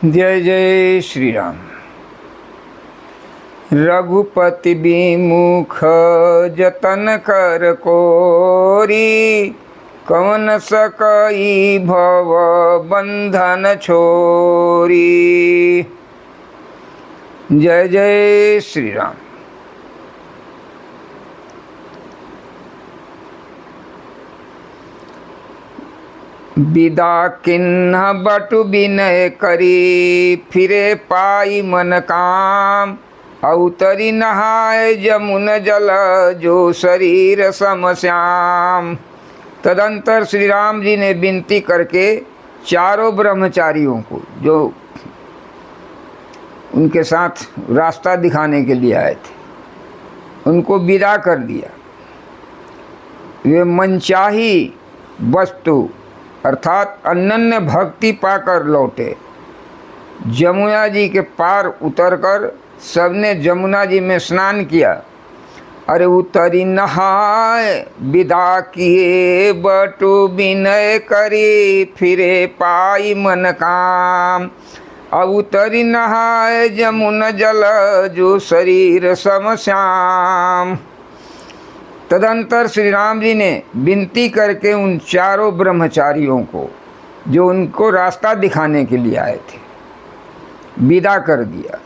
जय जय श्री राम। रघुपति विमुख जतन कर कोरी, कवन सकई भव बंधन छोरी। जय जय श्री राम। विदा किन्ह बटु विनय करी, फिरे पाई मन काम। अवतरी नहाय जमुन जल, जो शरीर सम श्याम। तदंतर श्री राम जी ने विनती करके चारों ब्रह्मचारियों को, जो उनके साथ रास्ता दिखाने के लिए आए थे, उनको विदा कर दिया। वे मनचाही वस्तु अर्थात अनन्य भक्ति पाकर लौटे। जमुना जी के पार उतरकर सबने जमुना जी में स्नान किया। अरे उतरी नहाय विदा किए, बटु विनय करी, फिरे पाई मन काम। अब उतरी नहाय जमुन जल, जो शरीर सम श्याम। तदंतर श्री राम जी ने विनती करके उन चारों ब्रह्मचारियों को, जो उनको रास्ता दिखाने के लिए आए थे, विदा कर दिया।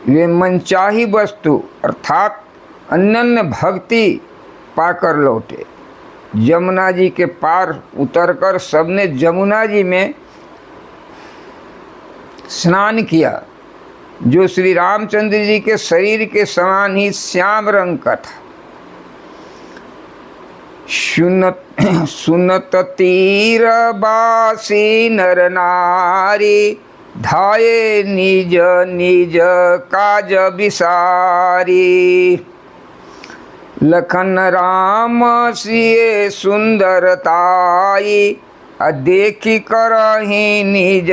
वे मनचाही वस्तु अर्थात अनन्य भक्ति पाकर लौटे। जमुना जी के पार उतरकर सबने जमुना जी में स्नान किया, जो श्री रामचंद्र जी के शरीर के समान ही श्याम रंग का था। सुनत तीर बासी नर नारी, धाये निज निज काज विसारी। लखन राम सिए सुंदरताई, देखी करही निज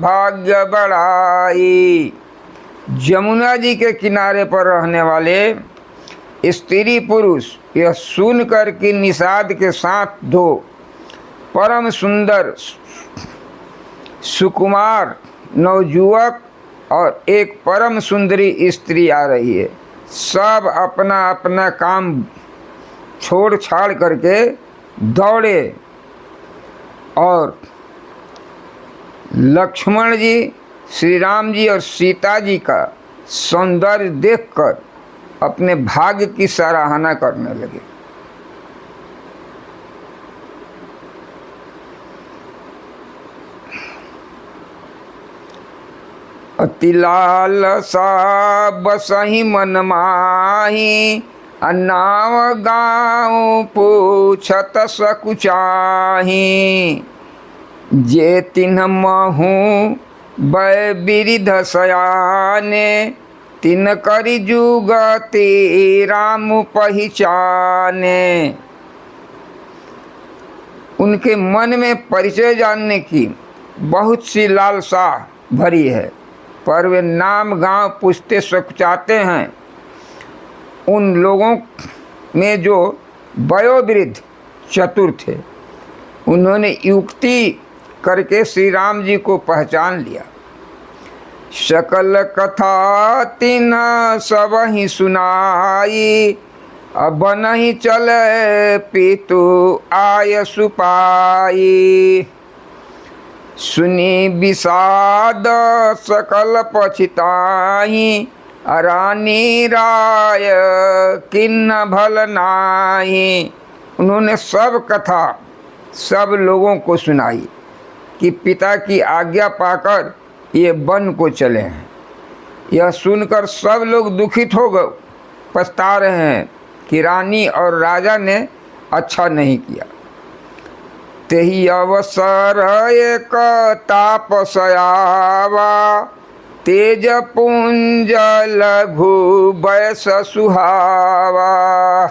भाग्य बढ़ाई। जमुना जी के किनारे पर रहने वाले स्त्री पुरुष यह सुनकर कि निषाद के साथ दो परम सुंदर सुकुमार नवयुवक और एक परम सुंदरी स्त्री आ रही है, सब अपना अपना काम छोड़ छाड़ करके दौड़े और लक्ष्मण जी, श्री राम जी और सीता जी का सौंदर्य देखकर अपने भाग्य की सराहना करने लगे। अति लालसा बसहि मन माही, नाव गाँव पूछत सकुचाही। जे तिन्ह महु बै बिरिध सयाने, तिन करि जुगति राम पहचाने। उनके मन में परिचय जानने की बहुत सी लालसा भरी है, पर वे नाम गांव पूछते सकुचाते हैं। उन लोगों में जो वयोवृद्ध चतुर थे, उन्होंने युक्ति करके श्री राम जी को पहचान लिया। सकल कथा तिन सब ही सुनाई, अब नहीं चले पितु आय सुपाई। सुनी विषाद सकल पछिताही, रानी राय किन्न भल नाही। उन्होंने सब कथा सब लोगों को सुनाई कि पिता की आज्ञा पाकर ये वन को चले हैं। यह सुनकर सब लोग दुखित हो गए, पछता रहे हैं कि रानी और राजा ने अच्छा नहीं किया। तेहि अवसर एक तापसयावा, तेज पुंज लघु बैस सुहावा।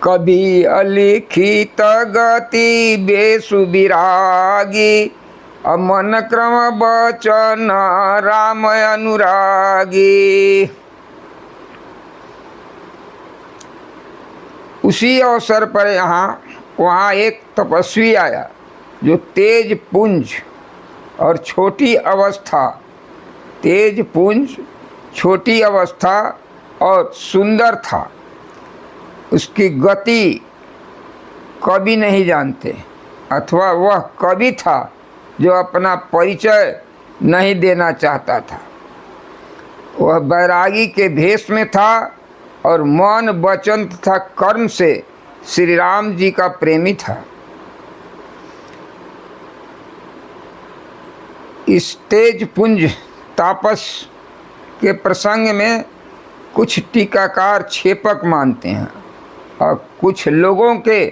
कभी अलिखित गति बेसु विरागी, मन क्रम बचन राम अनुरागी। उसी अवसर पर वहाँ एक तपस्वी आया, जो तेज पुंज और छोटी अवस्था, तेज पुंज, छोटी अवस्था और सुंदर था। उसकी गति कभी नहीं जानते, अथवा वह कवि था जो अपना परिचय नहीं देना चाहता था। वह बैरागी के भेष में था और मन वचन तथा कर्म से श्री राम जी का प्रेमी था। इस तेज पुंज तापस के प्रसंग में कुछ टीकाकार छेपक मानते हैं और कुछ लोगों के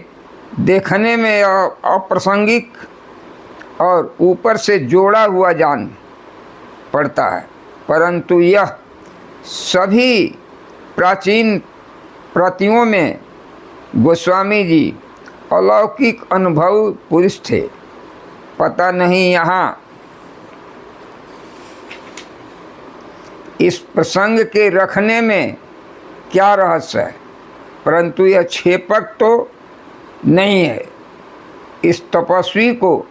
देखने में अप्रासंगिक और ऊपर से जोड़ा हुआ जान पड़ता है, परंतु यह सभी प्राचीन प्रतियों में गोस्वामी जी अलौकिक अनुभव पुरुष थे। पता नहीं यहाँ इस प्रसंग के रखने में क्या रहस्य है, परंतु यह छेपक तो नहीं है। इस तपस्वी को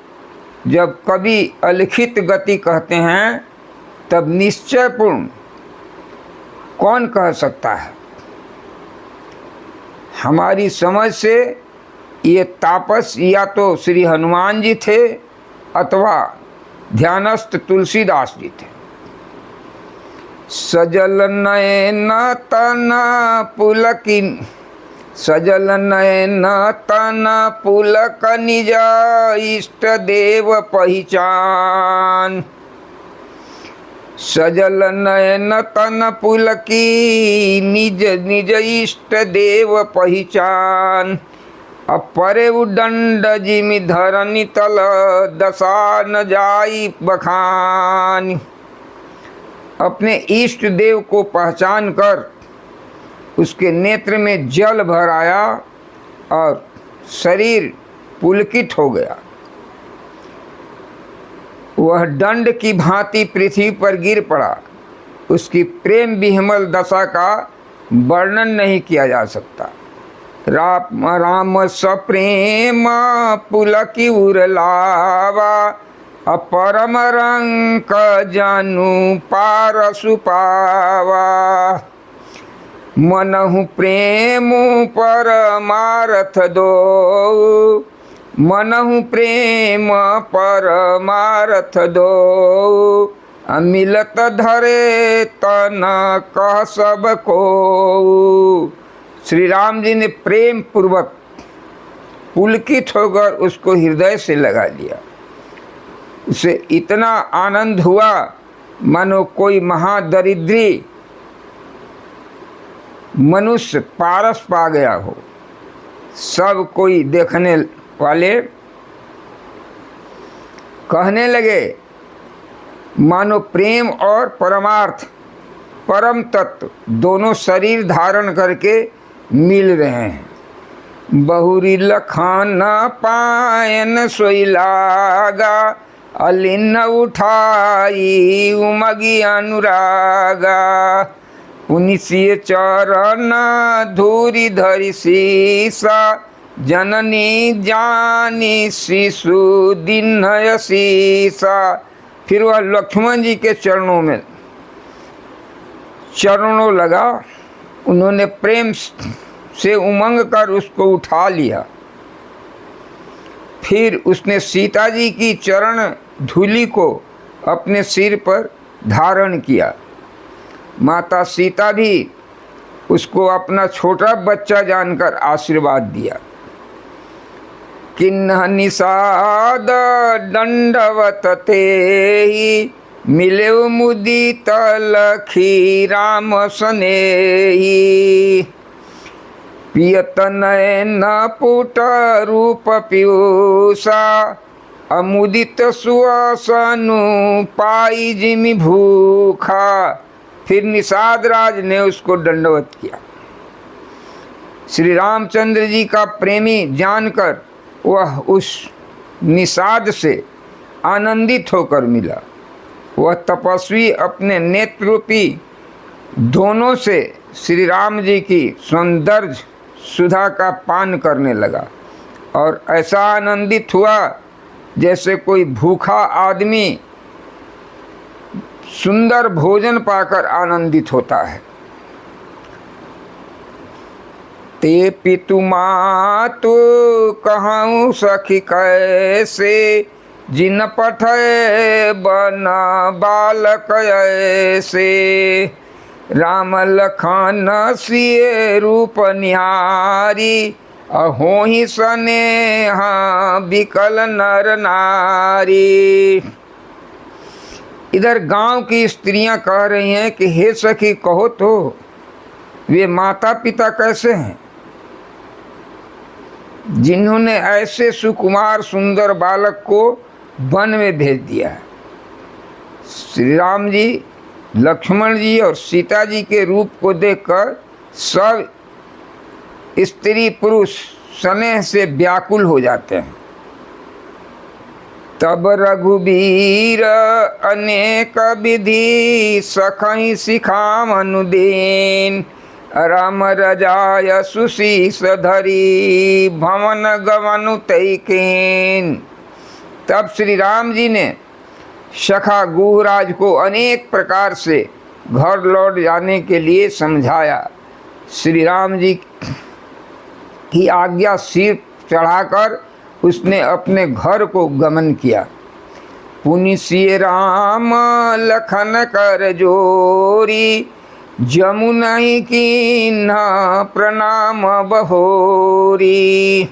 जब कभी अलिखित गति कहते हैं तब निश्चयपूर्ण कौन कह सकता है। हमारी समझ से ये तापस या तो श्री हनुमान जी थे अथवा ध्यानस्थ तुलसीदास जी थे। सजल नयन तन पुलकिन, सजल नयन तन पुलक निज इष्ट देव पहचान। सजल नयन तन पुलकी निज निज इष्ट देव पहचान। अपरे उदंड जिमि धरनी तल दशा न जाई बखान। अपने इष्ट देव को पहचान कर उसके नेत्र में जल भर आया और शरीर पुलकित हो गया। वह दंड की भांति पृथ्वी पर गिर पड़ा। उसकी प्रेम विह्वल दशा का वर्णन नहीं किया जा सकता। राम राम सप्रेम पुलकी उरलावा, अपरम रंक जानु पारसु पावा। मनहु प्रेम परमारथ दो, मनहु प्रेम परमारथ दो। मिलत धरे तन कह सब को। श्री राम जी ने प्रेम पूर्वक पुलकित होकर उसको हृदय से लगा लिया। उसे इतना आनंद हुआ मानो कोई महादरिद्री मनुष्य पारस पा गया हो। सब कोई देखने वाले कहने लगे मानो प्रेम और परमार्थ, परम तत्व दोनों शरीर धारण करके मिल रहे हैं। बहुरी लखान पायन सोई लागा, अलिन उठाई उमगी अनुरागा। पुनिसिय चरण धूरी धरि सीसा, जननी जानी शिशु दिन्हय सीसा। फिर वह लक्ष्मण जी के चरणों लगा। उन्होंने प्रेम से उमंग कर उसको उठा लिया। फिर उसने सीता जी की चरण धूलि को अपने सिर पर धारण किया। माता सीता भी उसको अपना छोटा बच्चा जानकर आशीर्वाद दिया। किन्ह निषाद दंडवत तेहि, मिले मुदित लखी राम सनेहि। पियत नयन पुट रूप पीयूषा, अमुदित सुआसनु पाई जिमि भूखा। फिर निषाद राज ने उसको दंडवत किया। श्री रामचंद्र जी का प्रेमी जानकर वह उस निषाद से आनंदित होकर मिला। वह तपस्वी अपने नेत्र रूपी दोनों से श्री राम जी की सौंदर्य सुधा का पान करने लगा और ऐसा आनंदित हुआ जैसे कोई भूखा आदमी सुंदर भोजन पाकर आनंदित होता है। ते पितु मातु कहूँ सखी कैसे, जिन पठय बन बालक ऐसे। राम लखन सिय रूप निहारी, अहोहि स्नेहा विकल नर नारी। इधर गांव की स्त्रियां कह रही हैं कि हे सखी कहो तो वे माता पिता कैसे हैं जिन्होंने ऐसे सुकुमार सुंदर बालक को वन में भेज दिया है। श्री राम जी, लक्ष्मण जी और सीता जी के रूप को देखकर सब स्त्री पुरुष स्नेह से व्याकुल हो जाते हैं। तब रघुबीर अनेक विधि सखई सिखाम अनुदीन, राम रजाय सुशीष धरी भवन गमनु तैकेन। तब श्री राम जी ने सखा गुहराज को अनेक प्रकार से घर लौट जाने के लिए समझाया। श्री राम जी की आज्ञा सिर चढ़ाकर उसने अपने घर को गमन किया। पुनि सिय राम लखन कर जोरी, जमुना कीन्हा प्रणाम बहोरी।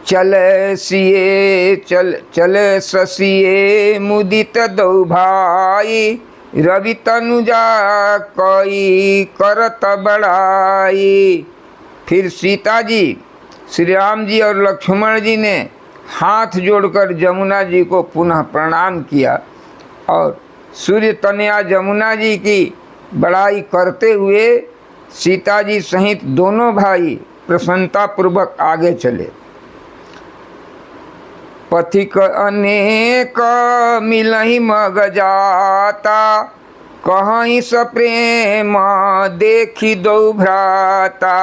चले सिए चले ससिए मुदित दो भाई, रवि तनुजा कई करत बड़ाई। फिर सीता जी, श्री राम जी और लक्ष्मण जी ने हाथ जोड़कर जमुना जी को पुनः प्रणाम किया और सूर्य तनया जमुना जी की बड़ाई करते हुए सीता जी सहित दोनों भाई प्रसन्नता पूर्वक आगे चले। पथिक अनेक मिलहि मग जाता, कहीं सप्रेम देखी दो भ्राता।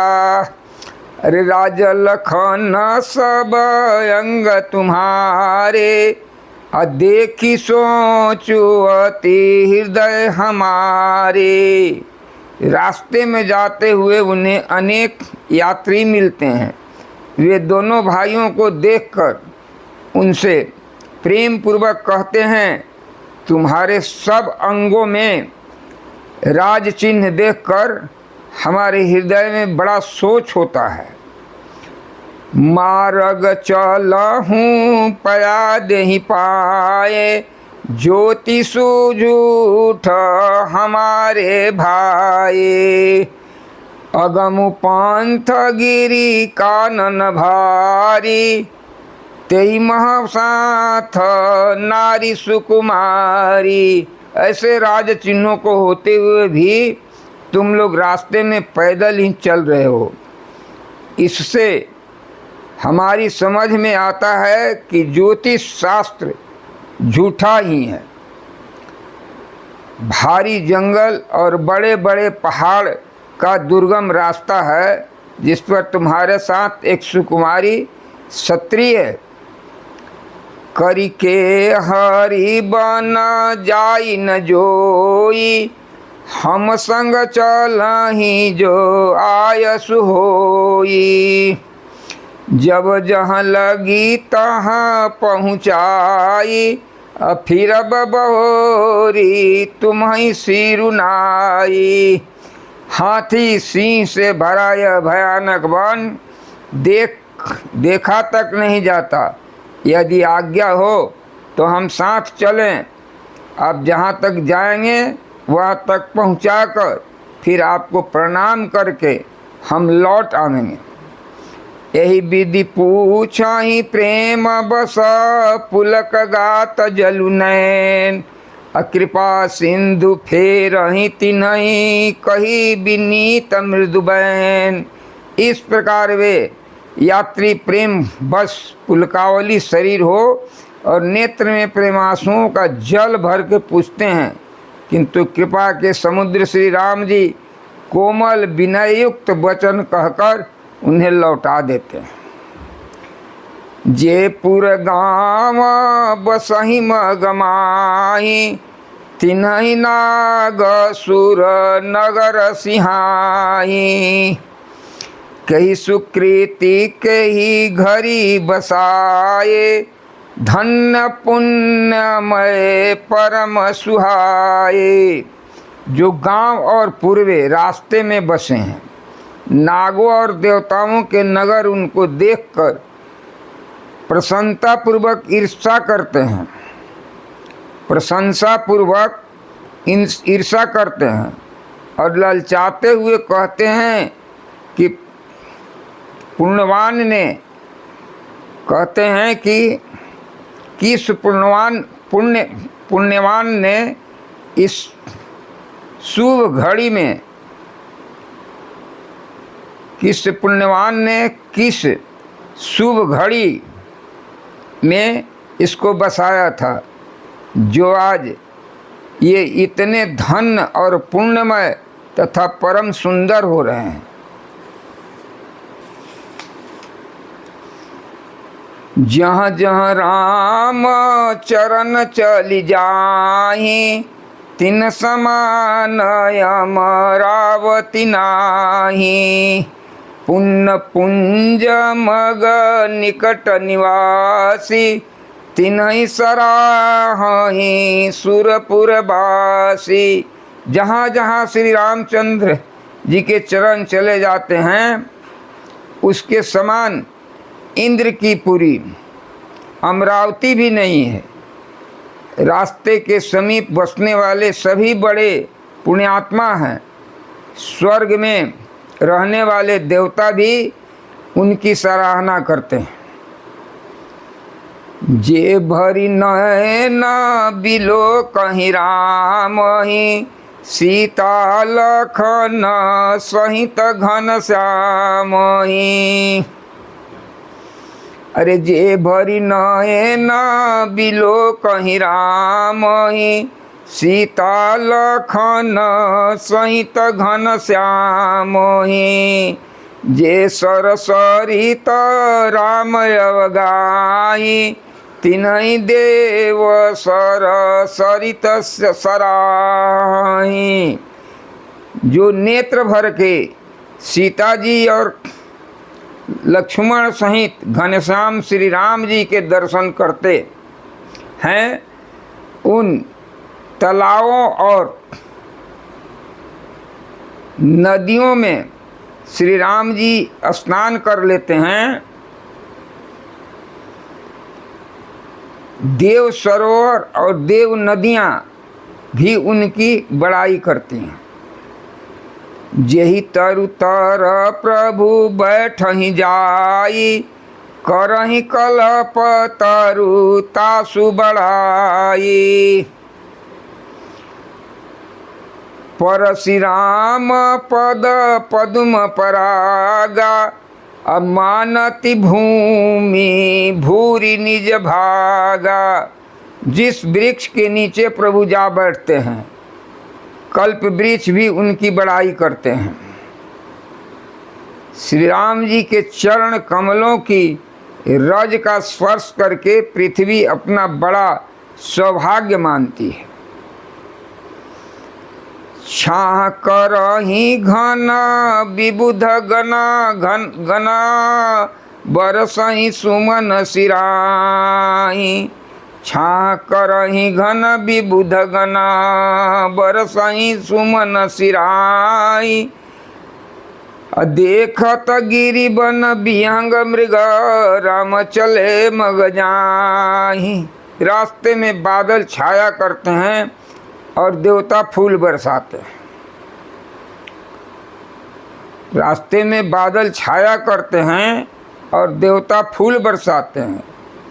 अरे राज लखन सब अंग तुम्हारे, देखी सोचो अति हृदय हमारे। रास्ते में जाते हुए उन्हें अनेक यात्री मिलते हैं। वे दोनों भाइयों को देखकर उनसे प्रेम पूर्वक कहते हैं, तुम्हारे सब अंगों में राज चिन्ह देखकर हमारे हृदय में बड़ा सोच होता है। मार्ग चलहूँ पया देहि पाए, ज्योति सुझूठ हमारे भाई। अगम पंथ गिरी कानन भारी, तेई महासाथ नारी सुकुमारी। ऐसे राज चिन्हों को होते हुए भी तुम लोग रास्ते में पैदल ही चल रहे हो। इससे हमारी समझ में आता है कि ज्योतिष शास्त्र झूठा ही है। भारी जंगल और बड़े बड़े पहाड़ का दुर्गम रास्ता है जिस पर तुम्हारे साथ एक सुकुमारी क्षत्रिय करी के हरि बन जाई न जोई, हम संग चलहि जो आयस होई। जब जहाँ लगी तहाँ पहुँचाई, फिर बहोरी तुम्हें सिरुनाई। हाथी सिंह से भरा यह भयानक वन देखा तक नहीं जाता। यदि आज्ञा हो तो हम साथ चलें। अब जहाँ तक जाएंगे वहाँ तक पहुँचाकर फिर आपको प्रणाम करके हम लौट आवेंगे। यही विधि पूछहि प्रेम बस, पुलक गात जलु नैन। अकृपा सिंधु फेरहि तिन्हि, कही विनीत मृदु बैन। इस प्रकार वे यात्री प्रेम बस पुलकावली शरीर हो और नेत्र में प्रेमांसुओं का जल भर के पूछते हैं, किंतु कृपा के समुद्र श्री राम जी कोमल विनययुक्त वचन कहकर उन्हें लौटा देते हैं। जयपुर गाँव बसहि मगमाही, तिन्हि नाग सुर नगर सिहाई। कही सुकृति कही घरी बसाए, धन्य पुण्यमय परम सुहाए। जो गांव और पूर्वे रास्ते में बसे हैं, नागों और देवताओं के नगर उनको देखकर प्रसन्नता पूर्वक ईर्ष्या करते हैं, प्रशंसा पूर्वक ईर्ष्या करते हैं और ललचाते हुए कहते हैं कि पुण्यवान ने, कहते हैं कि किस पुण्यवान ने इस शुभ घड़ी में, किस पुण्यवान ने किस शुभ घड़ी में इसको बसाया था, जो आज ये इतने धन्य और पुण्यमय तथा परम सुंदर हो रहे हैं। जहाँ जहाँ राम चरण चली जाहि, तिन समान अमरावती नाही। पुण्य पुंज मग निकट निवासी, तिन्हि सराहि सुरपुरवासी। जहाँ जहाँ श्री रामचंद्र जी के चरण चले जाते हैं, उसके समान इंद्र की पुरी अमरावती भी नहीं है। रास्ते के समीप बसने वाले सभी बड़े पुण्यात्मा हैं। स्वर्ग में रहने वाले देवता भी उनकी सराहना करते हैं। जे भरी नयन बिलो कहीं राम ही, सीता लखन सहित घन श्याम ही। अरे जे भरी नयन बिलो कहीं राम ही, सीता लखन सहित घन श्याम ही। जे सरसरित राम अवगाही, तिन्हि देव सरसरित सराही। जो नेत्र भर के सीता जी और लक्ष्मण सहित घनश्याम श्री राम जी के दर्शन करते हैं, उन तालाबों और नदियों में श्री राम जी स्नान कर लेते हैं। देव सरोवर और देव नदियाँ भी उनकी बड़ाई करती हैं। जेहि तरु तर प्रभु बैठहि जाई, करहि कलप तरु तासु बढ़ाई। परशुराम पद पद्म परागा, अमानति भूमि भूरि निज भागा। जिस वृक्ष के नीचे प्रभु जा बैठते हैं, कल्प वृक्ष भी उनकी बड़ाई करते हैं। श्री राम जी के चरण कमलों की रज का स्पर्श करके पृथ्वी अपना बड़ा सौभाग्य मानती है। छाह करहि घन विबुध गना बरसहि सुमन सिराही। छाह करहि घन विबुध गना बरसहि सुमन सिराही। देखत गिरि बन विहंग मृग राम चले मग जाहि। रास्ते में बादल छाया करते हैं और देवता फूल बरसाते हैं। रास्ते में बादल छाया करते हैं और देवता फूल बरसाते हैं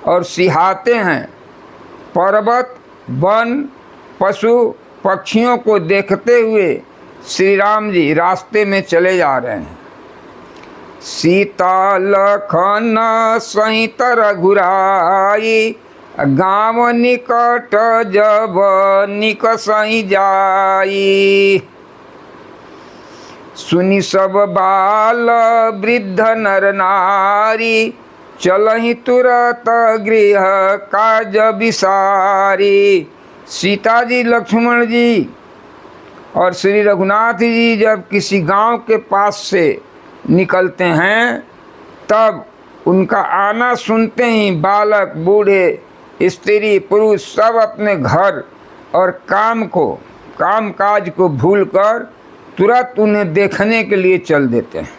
और सिहाते हैं। पर्वत वन पशु पक्षियों को देखते हुए श्री राम जी रास्ते में चले जा रहे हैं। सीता लखन सहित रघुराई, गाँव निकट जब निकसहि जाई। सुनि सब बाल वृद्ध नर नारी, चलहि तुरत गृह काज विसारी। सीता जी, लक्ष्मण जी और श्री रघुनाथ जी जब किसी गांव के पास से निकलते हैं, तब उनका आना सुनते ही बालक, बूढ़े, स्त्री, पुरुष सब अपने घर और काम काज को भूलकर तुरंत उन्हें देखने के लिए चल देते हैं।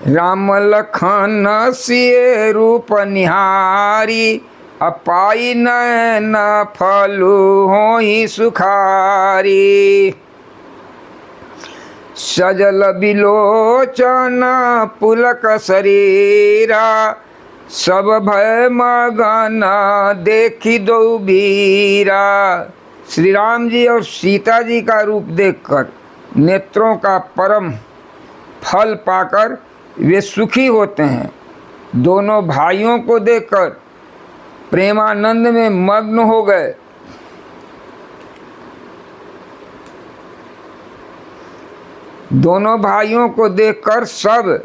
राम लखन सिए रूप निहारी, अपाई नयन फलु होई सुखारी। सजल बिलोचन पुलक शरीरा, सब भय मगन देखी दो बीरा। श्री राम जी और सीता जी का रूप देखकर नेत्रों का परम फल पाकर वे सुखी होते हैं। दोनों भाइयों को देखकर प्रेमानंद में मग्न हो गए। दोनों भाइयों को देखकर सब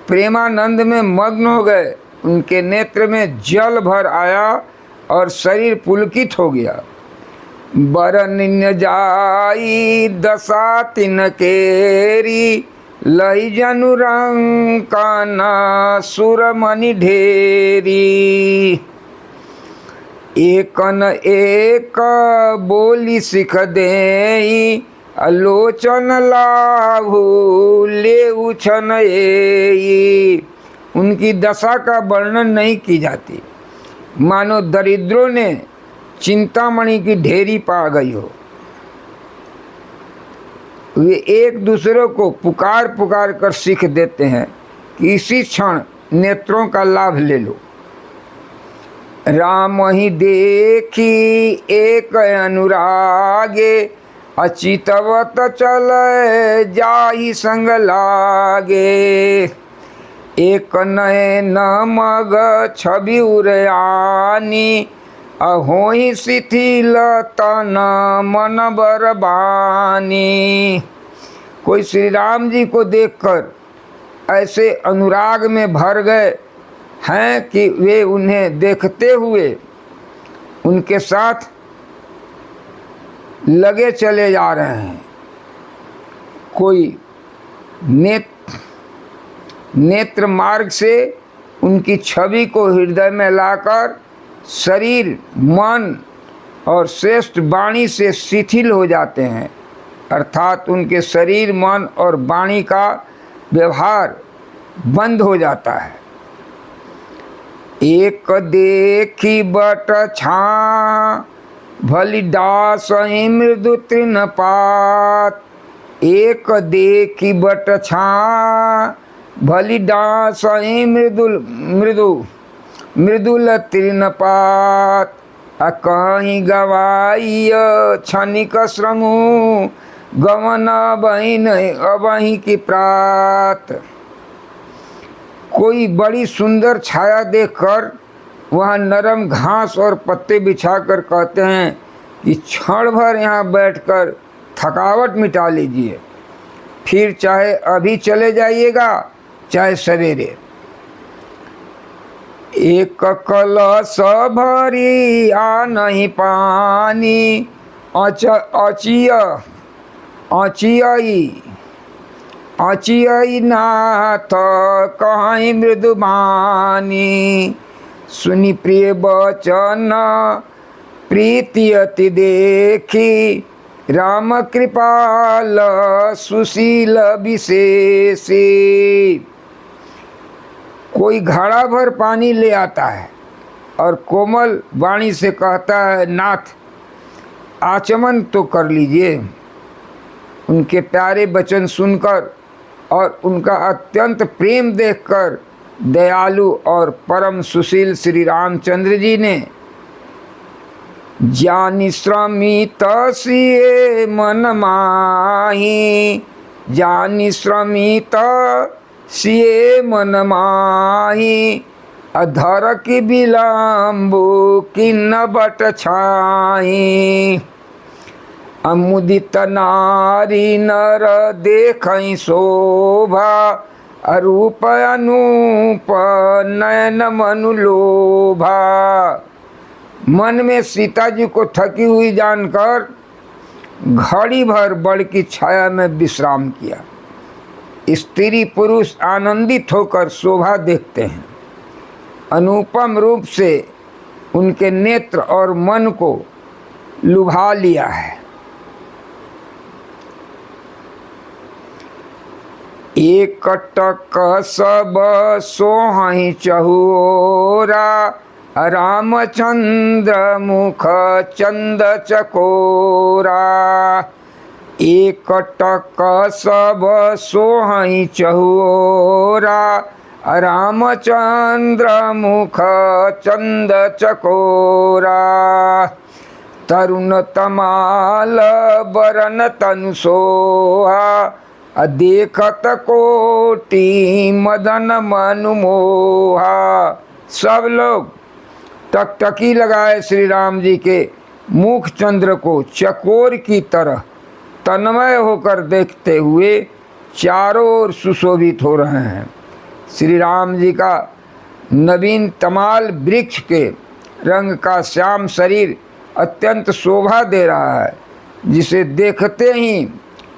प्रेमानंद में मग्न हो गए। उनके नेत्र में जल भर आया और शरीर पुलकित हो गया। बरनिन्य जाई दशा तिन केरी, लई जनु रंकन सुरमणि ढेरी। एकन एक बोली सिख देई, अलोचन लाभु ले उछन एई। उनकी दशा का वर्णन नहीं की जाती, मानो दरिद्रों ने चिंतामणि की ढेरी पा गई हो। वे एक दूसरे को पुकार पुकार कर सीख देते हैं कि इसी क्षण नेत्रों का लाभ ले लो। राम ही देखी एक अनुरागे, अचितवत चल जाहि संग लागे। एक नयन मग छवि उरयानी, अहोई शिथिल तन मन बरबानी। कोई श्री राम जी को देखकर ऐसे अनुराग में भर गए हैं कि वे उन्हें देखते हुए उनके साथ लगे चले जा रहे हैं। कोई नेत्र मार्ग से उनकी छवि को हृदय में लाकर शरीर, मन और श्रेष्ठ वाणी से शिथिल हो जाते हैं, अर्थात उनके शरीर, मन और वाणी का व्यवहार बंद हो जाता है। एक देखी बट छा, भली दास मृदु तृणपात। एक देखी बट छा, भली दास मृदुल तृणपात। कहीं गवाई क्षणिक श्रमु, गवन बहिन अबही की प्रात। कोई बड़ी सुंदर छाया देखकर वहाँ नरम घास और पत्ते बिछाकर कहते हैं कि क्षण भर यहाँ बैठकर थकावट मिटा लीजिए, फिर चाहे अभी चले जाइएगा चाहे सवेरे। एक कलश भरी आ नहीं पानी, अचियई नाथ कहीं मृदुबानी। सुनी प्रिय बचन प्रीति अति देखी, राम कृपाल सुशील विशेषी। कोई घड़ा भर पानी ले आता है और कोमल वाणी से कहता है, नाथ आचमन तो कर लीजिए। उनके प्यारे वचन सुनकर और उनका अत्यंत प्रेम देखकर दयालु और परम सुशील श्री रामचंद्र जी ने जानि श्रमित सिए मन माही, जानि श्रमित सिए मन माही। अधर की बिलम्बु किन्न बट छाई। अमुदित नारी नर देखई शोभा, अरूप अनूप नयन मनु लोभा। मन में सीता जी को थकी हुई जानकर घड़ी भर बड़ की छाया में विश्राम किया। स्त्री पुरुष आनंदित होकर शोभा देखते हैं। अनुपम रूप से उनके नेत्र और मन को लुभा लिया है। एक टक सब सोहई चहुरा, रामचंद्र मुख चंद चकोरा। एक टक सब सोहई चहुरा, रामचंद्र मुख चंद चकोरा। तरुण तमाल बरन तनु सोहा, देखत कोटि मदन मनु मोहा। सब लोग टकटकी लगाए श्री राम जी के मुख चंद्र को चकोर की तरह तन्मय होकर देखते हुए चारों ओर सुशोभित हो रहे हैं। श्री राम जी का नवीन तमाल वृक्ष के रंग का श्याम शरीर अत्यंत शोभा दे रहा है, जिसे देखते ही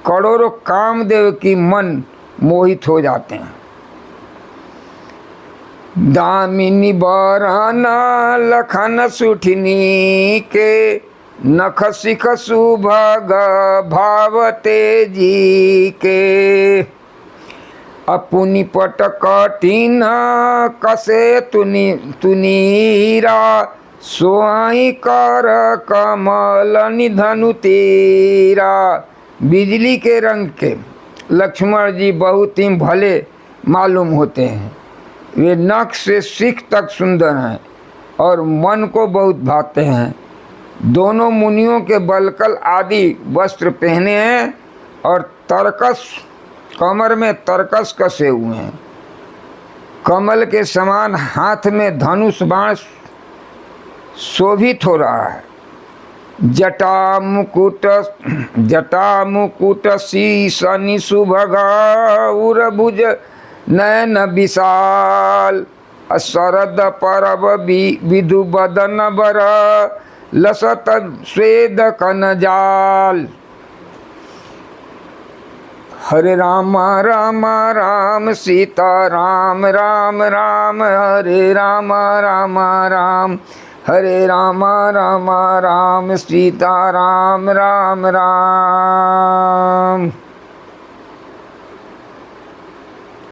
करोड़ों कामदेव की मन मोहित हो जाते हैं। दामिनी बरन लखन सुठनी के, नख सिख सुभग भावते जी के। अपुनि पट कठिन कसे तुनीरा, सोई कर कमल निधनु तीरा। बिजली के रंग के लक्ष्मण जी बहुत ही भले मालूम होते हैं। वे नख से सिख तक सुंदर हैं और मन को बहुत भाते हैं। दोनों मुनियों के बलकल आदि वस्त्र पहने हैं और तरकस कमर में तरकस कसे हुए हैं। कमल के समान हाथ में धनुष बाण शोभित हो रहा है। जटा मुकुट शीश निशुभगा, उरभुज नयन विशाल। शरद परब विधु बदन बर, लसत स्वेद कनजाल। हरे राम राम राम सीता राम राम राम, हरे राम राम राम हरे राम राम राम सीता राम राम राम।